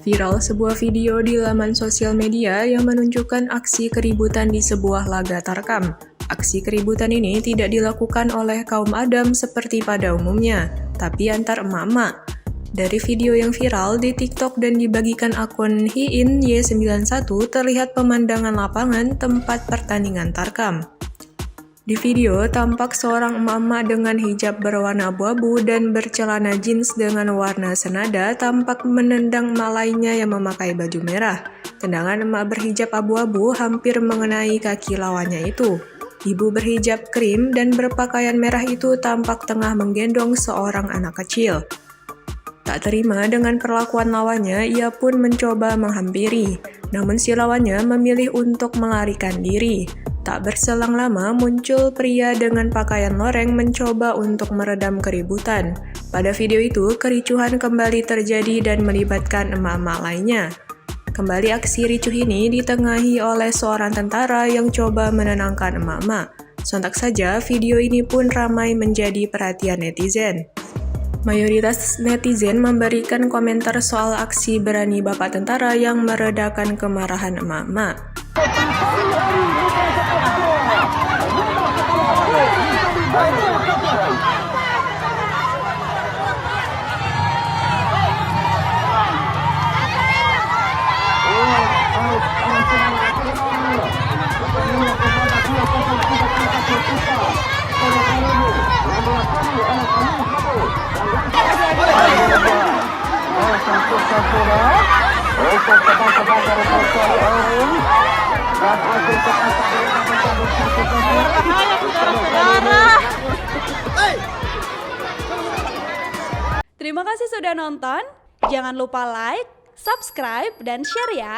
Viral sebuah video di laman sosial media yang menunjukkan aksi keributan di sebuah laga tarkam. Aksi keributan ini tidak dilakukan oleh kaum Adam seperti pada umumnya, tapi antar emak-emak. Dari video yang viral di TikTok dan dibagikan akun Hiin Y91 terlihat pemandangan lapangan tempat pertandingan tarkam. Di video, tampak seorang emak-emak dengan hijab berwarna abu-abu dan bercelana jeans dengan warna senada tampak menendang emak lainnya yang memakai baju merah. Tendangan emak berhijab abu-abu hampir mengenai kaki lawannya itu. Ibu berhijab krim dan berpakaian merah itu tampak tengah menggendong seorang anak kecil. Tak terima dengan perlakuan lawannya, ia pun mencoba menghampiri. Namun si lawannya memilih untuk melarikan diri. Tak berselang lama muncul pria dengan pakaian loreng mencoba untuk meredam keributan. Pada video itu, kericuhan kembali terjadi dan melibatkan emak-emak lainnya. Kembali aksi ricuh ini ditengahi oleh seorang tentara yang coba menenangkan emak-emak. Sontak saja, video ini pun ramai menjadi perhatian netizen. Mayoritas netizen memberikan komentar soal aksi berani bapak tentara yang meredakan kemarahan emak-emak. Terima kasih sudah nonton. Jangan lupa like, subscribe, dan share ya.